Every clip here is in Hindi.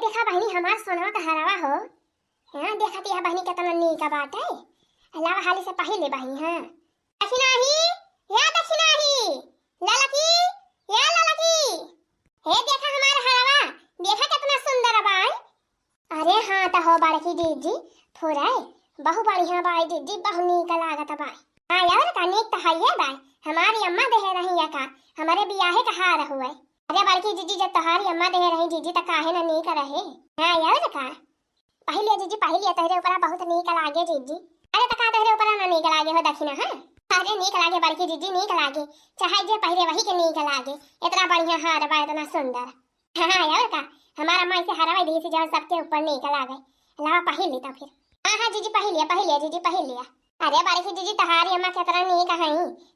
देखा बहनी हमार सोनवा का हरावा हो। हां देखती है बहनी कितना नीक बात है। अलावा हाली से पहले बहनी हां दक्षिणाही या दक्षिणाही ललकी या ललकी हे देखा हमारा हरावा देखा कितना सुंदर बाई। अरे हां तो हो बड़की दीदी फुराए बहु बढ़िया बाई दीदी बहु नीक लागत बाई। हां यार का नीक तो है बाई हमारी अम्मा देह रही का हमारे बियाहे का हार हुए। अरे बड़की दीदी जब तोहारी अम्मा देह रही दीदी तो काहे ना नीक रहे। हां यार का पहले दीदी पहले तोहरे ऊपर बहुत नीक लागे दीदी। अरे तो का तोहरे ऊपर ना नीक लागे हो दक्षिणा हां अरे नीक लागे बड़की दीदी नीक लागे चाहे जे पहले वही के नीक लागे इतना बढ़िया हार बा इतना सुंदर। हां यार का हमारा माई से हरवाई दी से जब सबके ऊपर नीक लागे लावा पहले तो फिर हां हां दीदी पहले दीदी पहले। अरे बड़की दीदी तोहारी अम्मा कितना नीक है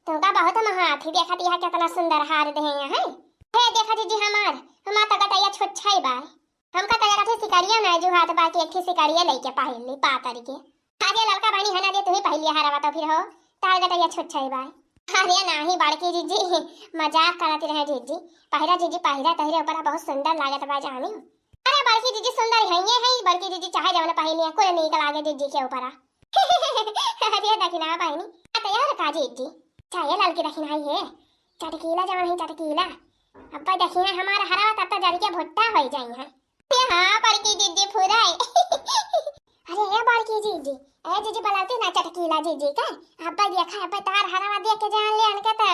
तुमका बहुत महाथी देखती है कितना सुंदर हार दे है। हे देखा दीदी हमार तो गटैया छोटछाई बा हमका तो रखे सिकरिया ना जो हाथ बाकी एक थी सिकरिया लेके पहली पातर के। अरे लड़का बनी हना दे तू ही पहली हरावा तो फिर हो तार गटैया छोटछाई बा। अरे नाही बड़की दीदी मजाक करती रहे दीदी पहिरा तहरे ऊपर बहुत सुंदर लागत बा जानी। अरे बड़की दीदी सुंदर है ये है बड़की दीदी चाहे जवन पहली कोई नीक लागे दीदी के ऊपर। अरे दक्षिणा बहनी तैयार का दीदी चाहे लड़की दक्षिणा है चटकीला जवन है चटकीला अब्बा दक्षिणा हमारा हरावा तब तो जड़ के भुट्टा हो जाई है। हां बड़की दीदी फुराई। अरे ये बड़की दीदी ए दीदी बुलाती ना चटकीला दीदी का अब्बा देखा अब्बा तार हरावा देख के जान ले अनके त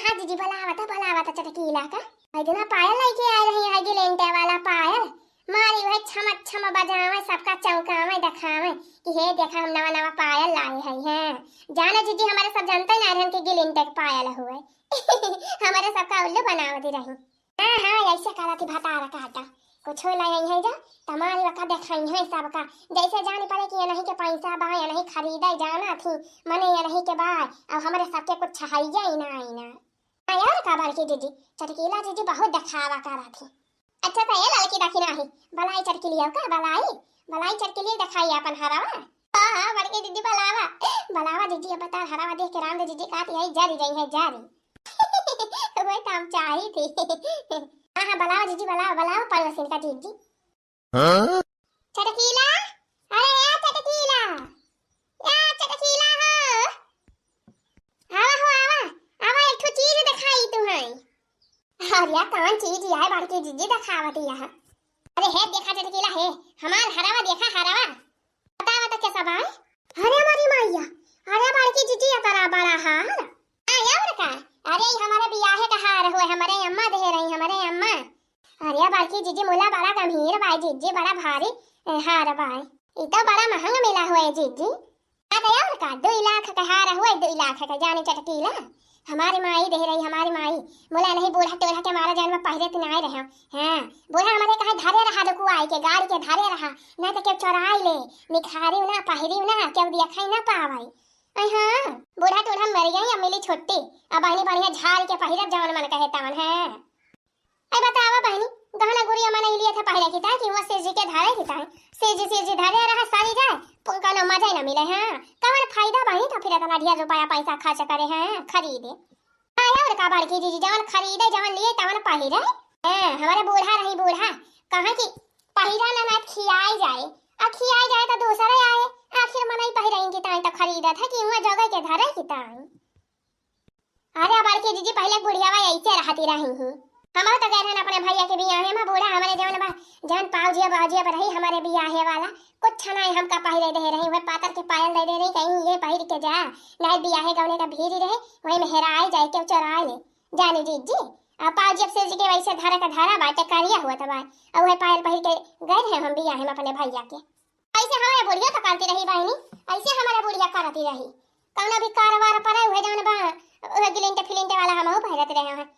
हां दीदी बुलावा था चटकीला का आई दिन पायल लेके आ रही है गिलेंटे वाला पायल मारी वह छम बजावे सबका चौंकावे दिखावे कि हे देखा हम नवा पायल लाए हैं जाने दीदी हमारे सब जानते ना रहन के गिलेंटे का पायल हुए। हमारे सबका उल्लू बनावती रही। हां ऐसे करा थी भतारा काटा कुछ लाई है जा तमारी वका देखाई है सबका जैसे जाने पड़े कि ये नहीं के पैसा बा या नहीं खरीदा जाना थी मने ये नहीं के बा अब हमारे सबके कुछ चाहिए ही ना यार का बड़की दीदी चटकीला दीदी बहुत दिखावा करा थी। अच्छा तो ये लड़की दक्षिणा है बलाई चटकीलिया का बलाई चटकीलिया दिखाई अपन हरावा। हां बड़की दीदी बलावा दीदी बता हरावा देख के राम दीदी कहती है जारी रही है जारी। वही तो हम चाही थी। हां बलावा दीदी बलावा परवसिन का दीदी चटकीला अरे या चटकीला हो आवा एक चीज दिखाई तू है। अरे कौन चीज है बड़की दीदी दिखावती है। अरे है देखा चटकीला है हमार हरावा देखा हरावा बतावा तो कैसा भाई। अरे हमारी मैया अरे बड़की दीदी इतना बड़ा हार यार का अरे हमारे बियाहे का हार हुए हमारे अम्मा दे रही हमारे अम्मा। अरे बड़की दीदी मोला बड़ा गंभीर भाई दीदी बड़ा भारी हार भाई ये तो बड़ा महंगा मिला हुआ है दीदी। अरे यार का 2 लाख का हार हुआ 2 लाख का जाने चटकीला हमारी माई दे रही हमारी माई मोला नहीं बूढ़ा टोढ़ा के मारा जन्म पहले तो नहीं रहे। हां बूढ़ा हमारे कहे धरे रहा दुकु आई के गाड़ी के धरे रहा ना तो के चोराई ले निखारी ना पहिरी ना के देखै ना पावई। हां बूढ़ा टोढ़ा मर गई अब मिली छुट्टी अब आनी बढ़िया झाड़ के पहिरब जवन मन कहे तवन है। आई बतावा बहनी गहना गुड़िया मन लिए थे पहले की ता कि वो सेजी के धारे की ता सेजी धारे रहा सारी जाए पुंका न मजा न मिले। हां कवन फायदा बहनी तो फिर इतना ढेर रुपया पैसा खर्च करे हैं खरीदे। हां यार का बड़की दीदी जवन खरीदे जवन लिए तवन पहिरे। हां हमारे बूढ़ा रही बूढ़ा कहां की पहिरा ना खियाई जाए तो दूसरा आए आखिर मन ही पहिरेंगे ता तो खरीदा था कि वो जगह के धरे की ता। अरे बड़की दीदी पहले बुढ़ियावा ऐसे रहती रही हूं हमारे तो गए अपने भैया के बियाहे में बूढ़ा हमारे जवन पावजिया बाजिया पर रही हमारे बियाहे वाला कुछ नहीं हमका पहले दे रही वह पातर के पायल दे रही कहीं ये पहर के जा नहीं बियाहे गवने का भीड़ रहे वही में हेराई जाए के चोराए ले जाने दीदी पावजिया से जी के वैसे धारा बाटे करिया हुआ था भाई और वह पायल पहर के गए रहे हम बियाहे में अपने भैया के। ऐसे हमारे बुढ़िया तो करती रही बहनी ऐसे हमारे बुढ़िया करती रही कौन भी कारवार पर हुए जवन बा गिलेंटे फिलेंटे वाला हम पहरते रहे हैं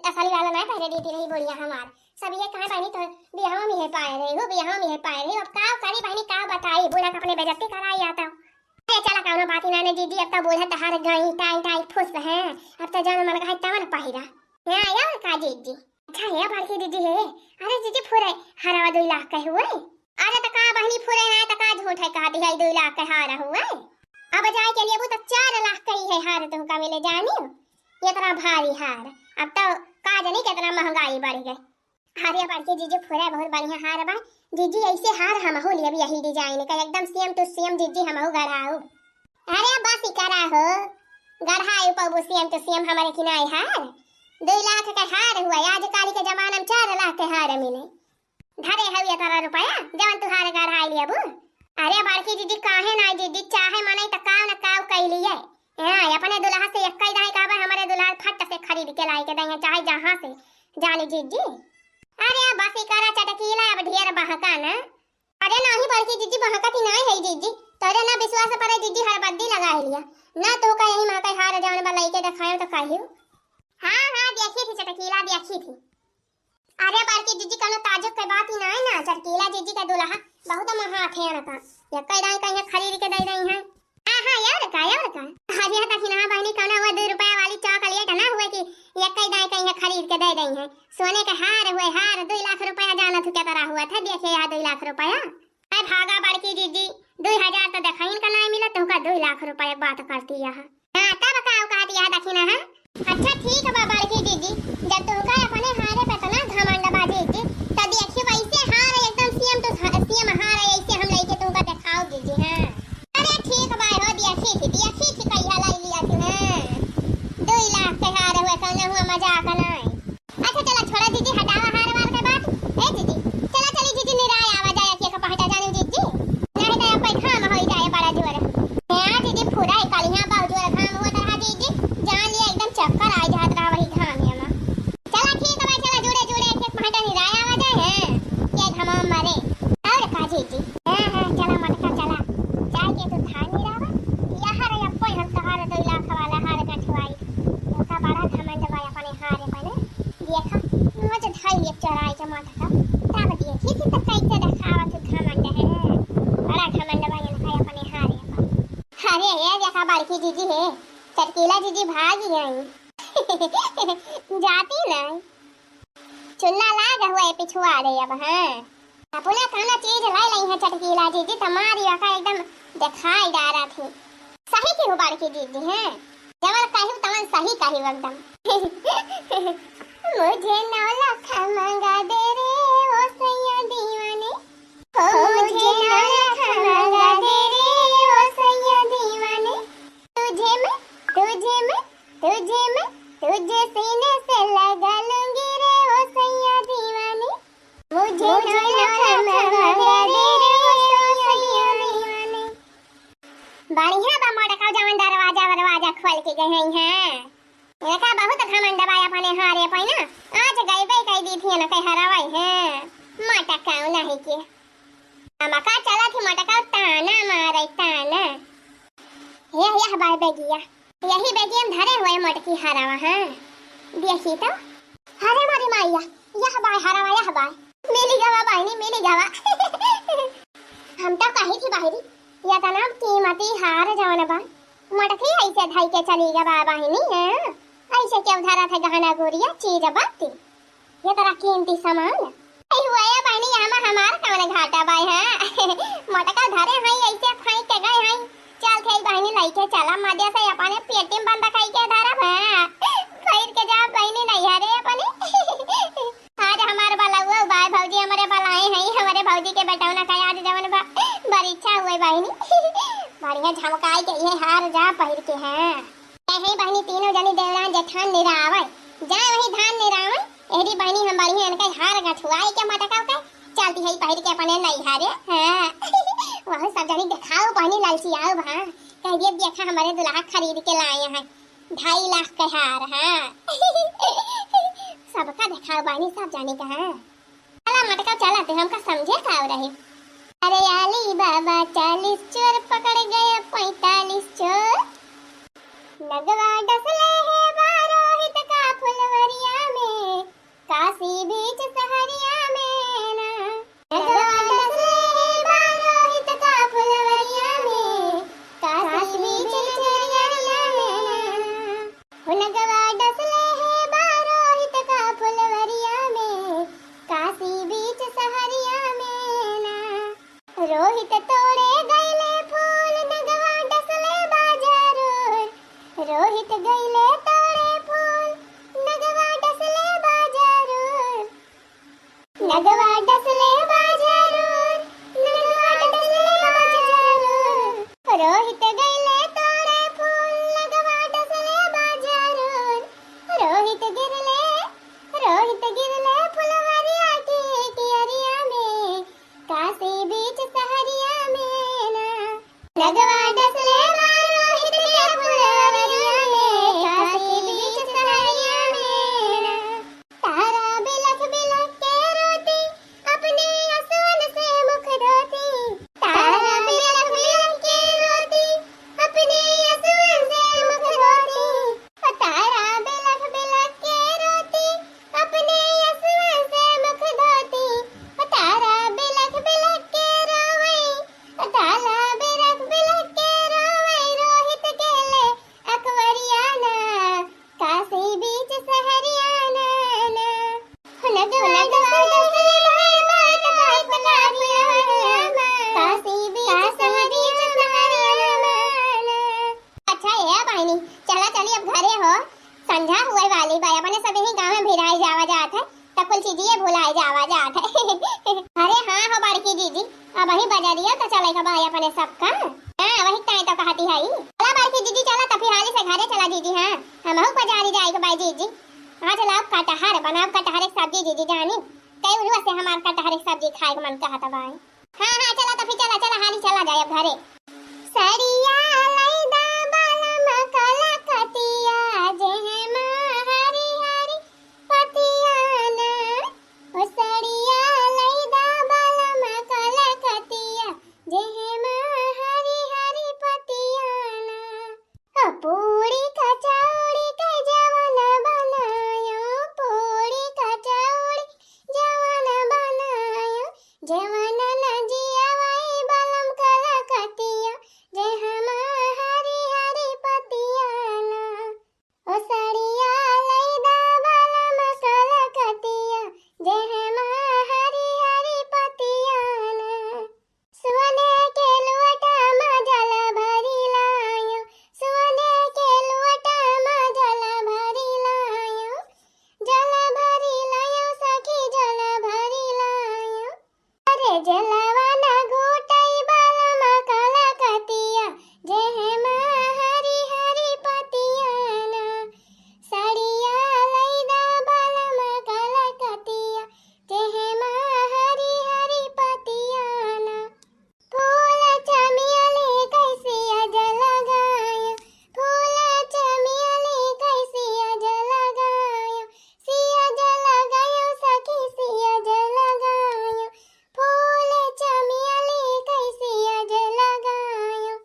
असली वाला नहीं पहले देती रही बुढ़िया हमार सब ये कहां बहनी तो बियाह में है पाए रही हो बियाह में है पाए रही अब का करी बहनी का बताई बूढ़ा अपने बेइज्जती कराई आता। अरे चला कौनो बात ही ना दीदी अब तो बूढ़ा तहार गई टाई फुस है अब तो जान मन का तवन पहिरा। हां यार का दीदी अच्छा है बड़की दीदी है। अरे दीदी फुरे हरावा 2 लाख का हुए। अरे तो का बहनी फुरे है तो का झूठ है कहा दी 2 लाख का हार हुए अब जाए के लिए वो तो 4 लाख का ही है हार तुमका मिले जानी इतना भारी हार अब तो का जानी कितना महंगाई बढ़ गई। अरे बड़की जीजी पूरा बहुत बढ़िया हार बा। जीजी ऐसे हार हमहू लिए यही डिजाइन का एकदम सेम टू सेम जीजी हमहू गढ़ाऊ। अरे बस इकरा हो गढ़ाई पबू सेम टू सेम हमारे किनाई हार 2 लाख का हार हुआ आज काली के जमाना में 4 लाख के हार मिले धरे हवे तारा रुपया जवन तू हार गढ़ाई लिया बू। अरे बड़की जीजी काहे ना जीजी चाहे मने त काव न काव कैलिए हां अपने दुल्हा से इक्का दाई काबा हमारे दुल्हा फट से खरीद के लाई के दई चाहे जहां से जानी जीजी। अरे बस इकरा चटकीला अब ढेर बहका ना। अरे नहीं बड़की जीजी बहकती नहीं है जीजी तोरे ना विश्वास पर जीजी हर बद्दी लगा लिया ना तो का यही मां का हार जवन बा लई के दिखायो तो काहियो। हां हां देखी थी चटकीला देखी थी। अरे बड़की जीजी कनो ताजुब के बात ही नहीं ना चटकीला जीजी का दुल्हा बहुत महा थे ना का ये कई दाई कहीं खरीद के दे रही है। हां हां यार का अरे तक ना बहनी कनो वो 2 रुपया वाली चॉकलेट ना हुए कि ये कई दाई कहीं खरीद के दे रही है सोने का हार हुए हार 2 लाख रुपया जाना था क्या तरह हुआ था देखे यार 2 लाख रुपया। अरे भागा बड़की जीजी 2000 तो देखाइन का नहीं मिला तो का 2 लाख रुपया बात करती है। हां तब का कहती है देखी ना है। अच्छा ठीक है बड़की जीजी जब तुमका अपने हारे पे तना घमंड बाजी जी त देखी वैसे हार एकदम सेम टू सेम हार ऐसे हम लेके तुमका दिखाओ जीजी। हां अरे ठीक बा हो देखी थी कहिया लाई लिया थी ना 2 लाख के हार हुए कौन हुआ मजाक नहीं। अच्छा चला छोड़ा जीजी हटावा हार वार के बात ए जीजी चला चली जीजी निराय आवा जाए के पहटा जाने जीजी नहीं तो पैसा में हो जाए बड़ा जोर। हां जीजी पूरा कालिया बहुत जोर काम हुआ था जीजी जान लिया एकदम चक्कर आ जात रहा वही घाम में चला ठीक है चला जुड़े जुड़े एक पहटा निराय आवा जाए है के घमाम मारे और का जीजी। हां चला मटका चला जाए के तो धान निरावा यहां रे अपन हम तहार 2 लाख वाला हार कठवाई का बड़ा घमंड बा अपने हारे पने देखा मुझे धाई एक चढ़ाई के मटका तब देखी थी तो कैसे दिखावा तू घमंड है बड़ा घमंड बा ये अपने हारे पर। अरे ये देखा बड़की जीजी है चटकीला जीजी भागी आई जाती नहीं चुन्ना लाग हुआ पिछुआ रे अब। हां अपना खाना चीज लाई लाई है चटकीला जीजी तुम्हारी का एकदम दिखाई दे रहा थी सही की हो बड़की जीजी। हैं जवन कहू तवन सही कहू एकदम मुझे 9 लाख मंगा दे रे ओ सैया दीवाने ओ मुझे 9 लाख मंगा दे रे ओ सैया दीवाने तुझे मैं तुझे सीने से लगा लूंगी रे ओ सैया दीवाने मुझे 9 लाख मंगा दे रे ओ सैया दीवाने। बढ़िया बा मोटका जवन दरवाजा खोल के गए हैं एका बहुत घमंड बा अपने हारे पे ना आज गई बे कई दी थी ना कई हरावाई है मटका नहीं के मका चला थी मटका ताना मारे ताना यह बाय बेगिया यही बेगिया में धरे हुए मटकी हरावा। हां देखी तो हरे मारी माईया यह बाय हरावा यह बाय मिली गवा बहनी मिली गवा हम तो कही थी बाहरी या तना कीमती हार जवन बा मटकी ऐसे धाई के चली गवा बहनी है ऐसे क्या उधारा था गहना गोरिया चीज बाती ये तरह कीमती सामान ऐ हुआ है बहनी यहां हमार कौन घाटा बाय है मटका धरे हैं ऐसे फाई के गए हैं चल थे बहनी लाई के चला मध्य से अपने पेटी में बंद खाई के धरा है खरीद के जा बहनी नहीं हरे अपने आज हमार वाला हुआ बाय भौजी हमारे बलाए हैं हमारे भौजी के बेटौना का आज जवन बड़ी इच्छा हुई बहनी बढ़िया झमकाई के ये हार जा पहिर के हैं हे बहनी तीनों जनी देवरान जेठान निरावे जाए वही धान निरावे एडी बहनी हम बढ़िया इनके हार गठुआई के मटका के चलती है पहिर के अपने नहीं हारे। हां वह सब जनी दिखाओ बहनी लालची आओ भा कह दिए देखा हमारे दुल्हा खरीद के लाए हैं 2.5 लाख के हार। हां सबका दिखाओ बहनी सब जाने का है चला मटका चला तो हमका समझे का रहे। अरे अली बाबा 40 चोर पकड़ गए 45 चोर लगवा डसले है बारोहित का फुलवरिया में काशी बीच सहरिया में ना लगवा डसले है बारोहित का फुलवरिया में काशी बीच सहरिया में ना लगवा डसले है बारोहित का फुलवरिया में काशी बीच सहरिया में ना रोहित तोड़े गईले फूल लगवा डसले बाजारो रोहित गईले तोड़े फूल नगवा डसले बाजारो नगवा डसले बाजारून नगवा डसले बाजारून रोहित गईले तोड़े फूल नगवा डसले बाजारून रोहित गिरले फुलवरिया की कियरिया में काशी बीच सहरिया में ना नगवा डसले रोहित के फुलवरिया में काशी बीच सहरिया में ना तारा बिलख बिलख के रोती अपने असुवन से मुख धोती तारा बिलख बिलख के रोती अपने असुवन से मुख धोती तारा बिलख बिलख के रोती अपने असुवन से मुख धोती तारा बिलख बिलख के रोवई तारा बिलख बिलख के रोवई रोहित केले अकवरियाना काशी बीच सहरियाना ना नगवा डसले काशी बीच सहरियाना। अच्छा है बहनी, चला चली अब घरे हो, संध्या हुए वाली बा अपने सभी ही गांव में भिराई जावा जात है त कुल चीजिए भुलाई जावा जात है। अरे हाँ हो बड़की दीदी, अब वही बजा दिया तो चले का भाई अपने सबका। हां वही ताई तो कहती है चला बड़की दीदी चला तो फिर हाली से घरे चला दीदी। हां हम हो बाजारी जाए के भाई दीदी। हां चला अब कटहर बनाओ, कटहर की सब्जी दीदी जानी कई उलवा से हमार कटहर की सब्जी खाए के मन कहता भाई। हां हां चला तो फिर चला हाली चला जाए अब घरे। सरिया लैदा बालम कला कतिया जेहमा हरी हरी पतियाना ओ सरिया लैदा बालम कला कतिया जेहमा हरी हरी पतियाना ओ पूरी कचौड़ी के जवन बनायो पूरी कचौड़ी जवन बनायो जवन नजिया वही बालम कला कतिया जे हमा हरी हरी पतियाना ओ सड़िया लैदा बालम कला कतिया जे हमा हरी हरी पतियाना सुने के लोटा में जल भरी लायो सुने के लोटा में जल भरी लायो सखी जल भरी लायो अरे जलवा ना घोटाई बालम कला कतिया जेहमा हरी हरी पतियाना सड़िया लैदा बालम कला कतिया जेहमा हरी हरी पतियाना फूल चमेली कैसे अजल गायो फूल चमेली कैसे अजल गायो सिया जल गायो सखी सिया जल गायो फूल चमेली कैसे अजल गायो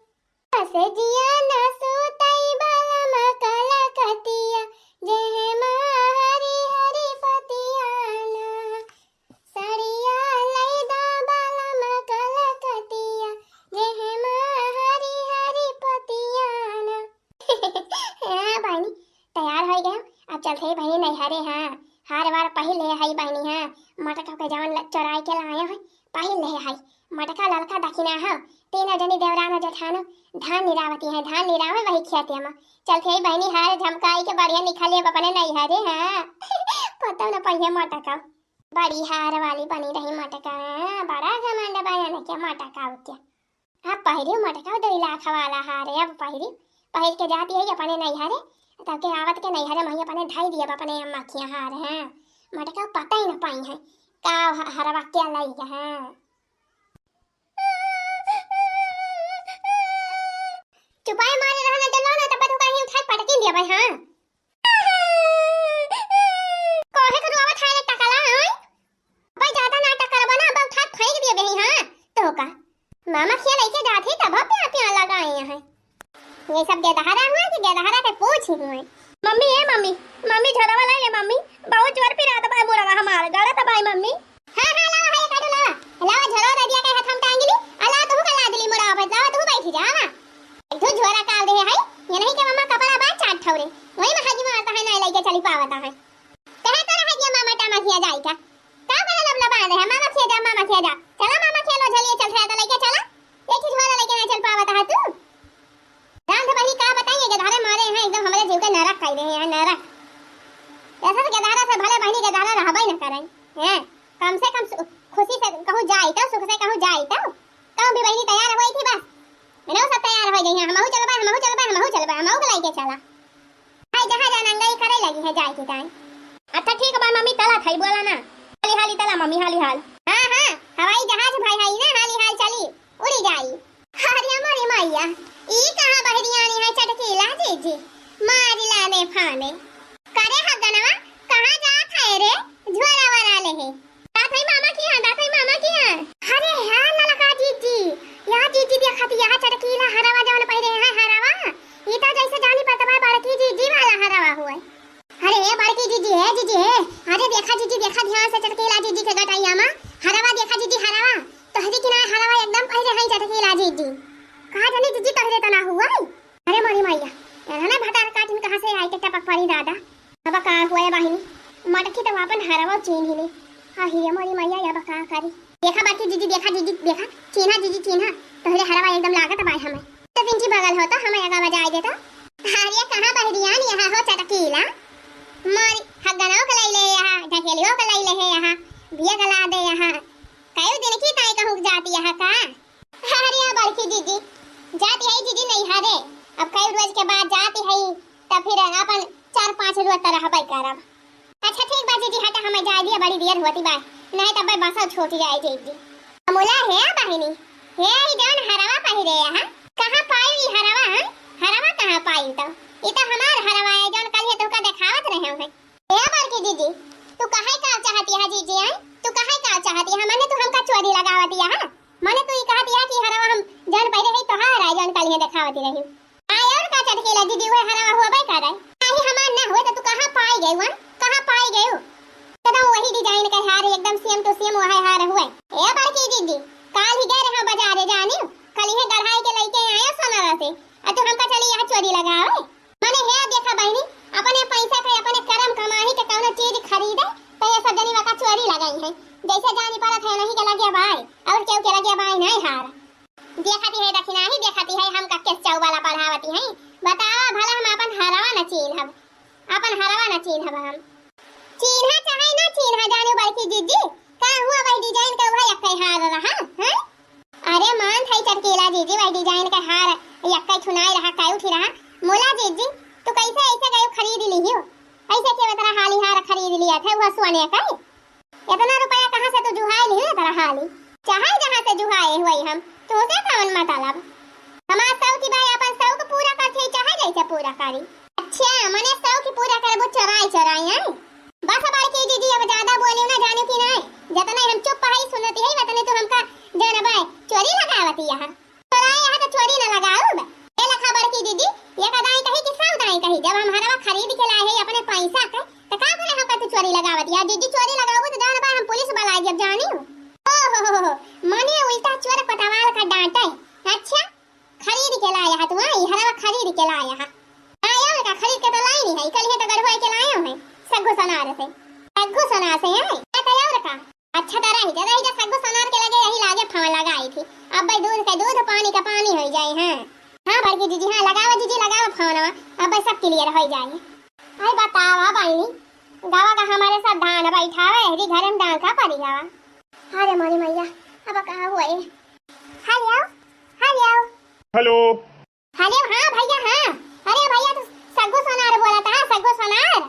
से जिया न सुतई बालम कला कतिया जेहमा हरी हरी पतियाना सड़िया लैदा बालम कला कतिया जेहमा हरी हरी पतियाना। हां बहनी तैयार हो गए, अब चलते ही बहनी नहीं हरे। हां हार बार पहले है बहनी। हां मटका के जवन चोराई के लाया है पहले है मटका ललका दखिना है तीन जनी देवराना जेठानो धान निरावती है धान निरावे वही खेते हम चलते ही बहनी हार झमकाई के बढ़िया निकालिए अपने नहीं हरे। हां पता न पहिए मटका बड़ी हार वाली बनी रही मटका बड़ा घमंड बयान के मटका क्या अब पहिरी मटका 2 लाख वाला हार अब पहिर के जाती है अपने नहीं हरे तब के आवत के नहीं हरे वही अपने ढाई दिए अपने अम्मा की हार। हां मटका पता ही न पाई है का हरवा क्या लाई है। चुपाई मारे रहना चलो ना तब तो कहीं उठा पटकी दिया भाई। हां कोहे को रुआवा थारे टकला है भाई ज्यादा नाटक करबा ना अब उठा फेंक दिए बही। हां तो का मामा खिया लेके जाथे तब पे लगाए हैं ये सब गेदहरा हुआ कि गेदहरा के पूछ हुए। मम्मी है मम्मी झरवा ला ले मम्मी बहुत जोर पिरा दबा मोरवा हमार गड़ा दबाई मम्मी। हां हां लावा है काटो लावा झरवा दे दिया के हाथ हम टांगली अला तू का ला दिली मोरवा पे जावा तू बैठ जा। एक दो झोरा काल दे है ये नहीं के मम्मा कपड़ा बात चाट ठौरे वही में हाजी मारता है ना लेके चली पावता है कहे तो रह गया मामा टामा किया जाए का बड़ा लब लबा रहे मामा किया जा चला मामा खेलो चलिए चल रहा तो लेके चला एक ही झोरा लेके ना चल पावता है तू राम भाई का बताइए गधारे मारे हैं एकदम हमारे जीव के नरक कह रहे हैं नरक ऐसा तो गधारा से भले बहनी गधारा रहबई न करें हैं कम से कम खुशी से कहूं जाई तो सुख से कहूं जाई तो कहूं भी बहनी तैयार होई थी बस मैंने सब तैयार हो गई हैं हमहू चलबा हमहू के लाइके चला हाय जहां जाना गई करे लगी है जाए के टाइम। अच्छा ठीक बा मम्मी तला थई बोला ना हाली हाली तला मम्मी हाली हाल हां हां हवाई जहाज भाई हाई ना हाली हाल चली उड़ी जाई। अरे हमारी मैया ई कहां बहरियानी है चटकीला जी मारी लाने फाने करे हगनवा कहां जात है रे झोला वाला ले है दाथई मामा की हां अरे हां ललका जीजी या जीजी देखत या चटकीला हरावा जवन पहिरे है हरावा ई त जैसे जानी पतवा बड़की जीजी वाला हरावा हुए। अरे ये बड़की जीजी है अरे देखा जीजी देखा ध्यान से चटकीला जीजी के गटाइया में हरावा देखा जीजी हरावा तो हजी कि ना हरावा एकदम पहिरे है चटकीला जीजी कहां जानी जीजी पहिरे त ना हुआ। अरे मोरी मैया ना भटार काटिन कहां से आई के टपक पड़ी दादा अब का हुआ बहिनी मटकी तो अपन हरावा चीन ही ने हां ही मोरी मैया या बका करी देखा बाकी जीजी देखा जीजी चिन्हा तोहरे हरावा एकदम लागत बाई हमें तो पिंकी बगल हो तो हमें आगा बजाई देता। अरे कहां बहरियान यहां हो चटकीला मारी हगनो के ले यहां ढकेलियो के ले है यहां बिया गला दे यहां कायो दिन की ताई कहूं जाती यहां का। अरे बड़की जीजी जाती है जीजी नहीं हरे अब कई रोज के बाद जाती है तो फिर अपन 4-5 रोज तरह बाई करब। अच्छा ठीक बा जीजी हटा हमें जाए दिया बड़ी देर होती बा नहीं तब बस छोटी जाए जीजी अमोला है बहिनी हे ई जन हरावा पहिरे यहां कहां पाई ई हरावा कहां पाई तो ई तो हमार हरावा है जन कल है तो का दिखावत रहे हैं हे बड़की जीजी तू काहे का चाहती है जीजी आई तू काहे का चाहती है माने तू हमका चोरी लगावती है माने तू ई कहती है कि हरावा हम जन पहिरे है तो हार आई जन कल है दिखावती रही आई और का चटकेला जीजी वो हरावा होबे करे आई हमार ना होए तो तू कहां पाई गई तदा वही डिजाइन का हार एकदम सेम टू सेम वही हार हुए। ए बड़की जीजी काल ही गए रहा बाजारे जानी कल ही गढ़ाई के लेके आया सोनारा से तू हमका चली यहां चोरी लगावे माने हे देखा बहनी अपने पैसा के अपने कर्म कमाई के कौनो चीज खरीदे तो ये सब जनी वका चोरी लगाई है जैसे जानी पड़त है नहीं के लगे भाई और केहू के लगे भाई नहीं हार देखती है दक्षिणा ही देखती है हम का केस चाउ वाला पढ़ावती है बतावा भला हम अपन हरावा न चिन्हब हम चिन्हा चाहे ना चिन्हा जाने बड़की जीजी का हुआ वही डिजाइन का वही अक्कई हार रहा हैं अरे मान थई चटकीला जीजी वही डिजाइन का हार अक्कई थुनाई रहा काई उठी रहा मोला जीजी तू कैसे ऐसे गयो खरीद ली हो ऐसे के तेरा हाली हार खरीद लिया था वो सोने का इतना रुपया कहां से तू जुहाई ली तेरा हाली चाहे जहां से जुहाए हुई हम तो से कौन मतलब हमार सौ की भाई अपन सौ को पूरा करथे चाहे जैसे पूरा करी अच्छा मने सौ की पूरा करबो चराई हैं बस बड़की जीजी अब ज्यादा बोलियो ना जानो कि नहीं जितना हम चुप पढ़ाई सुनती है उतने तो हमका जानबाई चोरी लगावती यहां चोराई यहां तो चोरी ना लगाओ ए लखा बड़की जीजी ये कदाई कही कि सब दाई कही जब हम हरवा खरीद के लाए है अपने पैसा का तो का बोले हमका तो चोरी लगावती है जीजी चोरी लगाओ तो जानबाई हम पुलिस बुलाई जब जानी हो मने उल्टा चोर पटवाल का डांटा अच्छा खरीद के लाया है तू आई हरवा खरीद के लाया है आया का खरीद के तो लाई नहीं है कल है तो गढ़वा के लाया है सग्गो सनार से है तैयार का अच्छा तरह ही सग्गो सनार के लगे यही लागे फवा लगाई थी अब भाई दूध का दूध पानी का पानी हो जाए हैं हां बड़की जीजी हां लगावा जीजी लगावा फवनवा अब भाई सब क्लियर हो जाए। आई बतावा बहनी गावा का हमारे साथ धान बैठावे है घर में डाल का पड़ी गावा अरे मोरी मैया अब कहां हुए हेलो हेलो हेलो हां भैया हां अरे भैया तू सग्गो सनार बोला था सग्गो सनार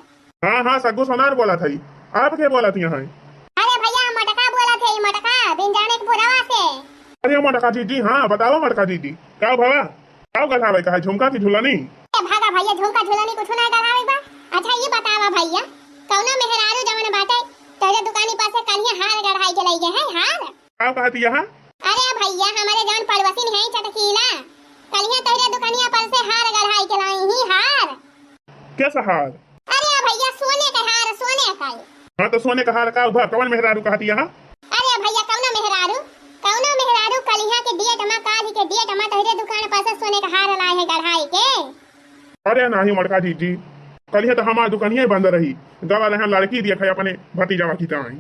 हाँ सग्गो सोनार बोला था आप क्या बोला थी यहाँ अरे भैया मटका बोला थे मटका बिन जाने के पुरावा से अरे मटका जीजी हाँ बताओ मटका जीजी क्या भावा क्या गठावे का है झुमका की झूला नहीं भागा भैया झुमका झूला नहीं कुछ ना करावे बा अच्छा ये बतावा भैया कौना मेहरारू जवन बाटे तेरे दुकानी पास कलिया हार गढ़ाई के लई गए है हार क्या कहती यहाँ अरे भैया हमारे जवन पड़ोसी है चटकीला कलिया तेरे दुकानिया पर से हार गढ़ाई के लाई ही हार कैसा हार अरे भैया सोने का हार सोने का हाँ तो सोने का हार का उधर कौन मेहरारू कहती यहाँ अरे भैया कौना मेहरारू कलिया के डेट में काली के डेट में तेरे दुकान पर से सोने का हार लाए है गढ़ाई के अरे नहीं मटका जीजी कल तो हमारी दुकानिया बंद रही गवा रहे लड़की दिया खाई अपने भतीजा की ताई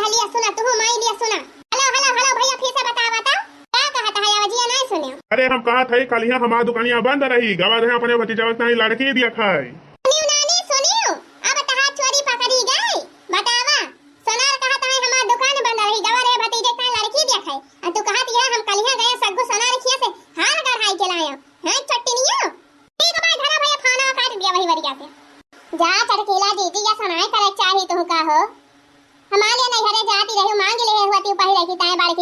लिया सुना तू माई लिया सुना हेलो भैया फिर से बता क्या कहता है आवाजिया नहीं सुने अरे हम कहा थे कल हमारी दुकानिया बंद रही गवा रहे अपने भतीजा की लड़की दिया खाई अब तहां चोरी पकड़ी गई बतावा सोनार कहता है हमार दुकान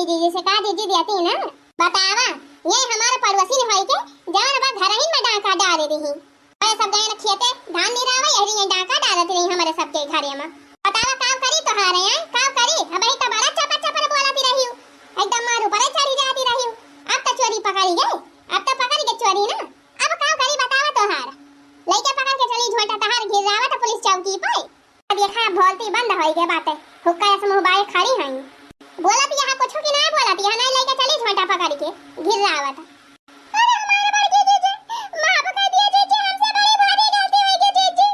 अपनी जीजी से, कहा जीजी देती ना बतावा। ये हमारे पड़ोसी ने होई के जवन बा घर ही में डाका डाल रही। मैं सब गए खेते धान नहीं रावे यही ये डाका डालत रही हमारे सबके घरे में। बतावा काम करी तो हारे हैं काम करी। अब ही तो बड़ा चपा चपा बोलती रही हूं, एकदम मारू पर चढ़ी जाती रही हूं। अब तो चोरी पकड़ी गई, अब तो पकड़ के चोरी ना। अब काम करी बतावा तो हार लइके पकड़ के चली झोटा तहार गिर जावा तो पुलिस चौकी पे। अब देखा बोलती बंद होई के बातें हुक्का से मोबाइल खड़ी हई बोलत यहां कुछ की ना बोलत यहां नहीं लेके चली झोटा पकड़ के गिर जावा था। अरे हमारे बड़की जीजी माफ कर दिया जीजी, हमसे बड़ी भारी गलती हो गई जीजी,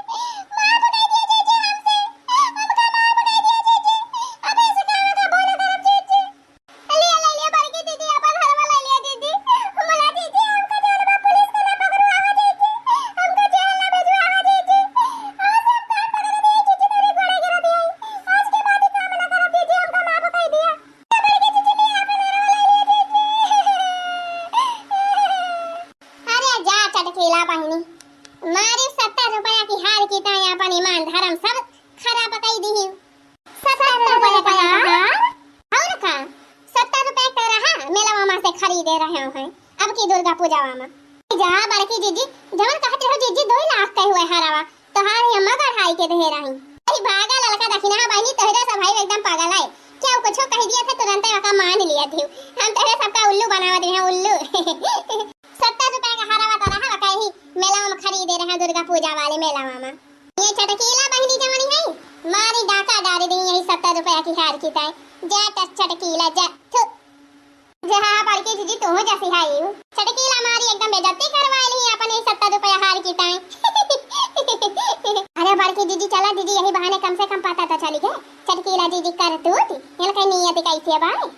माफ कर दिया जीजी हमसे, हमका माफ कर दिया जीजी। अब ऐसे काम का बोला करब जीजी। ले बड़की दीदी अपन घर वाला ले दीदी, मला दीदी हमका जेल में पुलिस को ना पकड़वावा जीजी, हमका जेल ना भेजवावा जीजी। आज हम काम पकड़ दिए जीजी, मेरे घोड़े गिरा दिए। आज के बाद काम ना करब जीजी, हमका माफ कर दिया। बड़की जीजी ले अपन घर वाला ले जीजी। अरे जा चटकीला बहिनी, मारी 70 रुपया की हार की ता अपन ईमान धर्म सब खराब कई दी। 70 रुपया का हार और का 70 रुपया का रहा मेला मामा से खरीदे रहे हैं अब की दुर्गा पूजा में। जा बड़की जीजी जवन कहते हो जीजी 2 लाख के हुए हरावा तो हार ये मगर हाई के दे रही। अरे भागा लड़का दखिना बहिनी तोहरा सब भाई एकदम पागल है क्या कुछ कह दिया था तुरंत का मान लिया थी। हम तोहरे सबका उल्लू बनावा दे हैं उल्लू। 70 रुपए का हरावा तो रहा कहीं मेला में खरीदे रहे दुर्गा पूजा वाले मेला में। ये चटकीला बहिनी जवानी है मारी डाका डाल दी यही 70 रुपया की हार की ताई जा चटकीला जा थु जहां बड़की जीजी तू हो जैसी है यू चटकीला मारी एकदम बेइज्जती करवा ली अपने 70 रुपया हार की ताई। अरे बड़की जीजी चला दीदी यही बहाने कम से कम पता तो चली गए चटकीला जीजी कर तू ये कहीं नियत कैसी है भाई।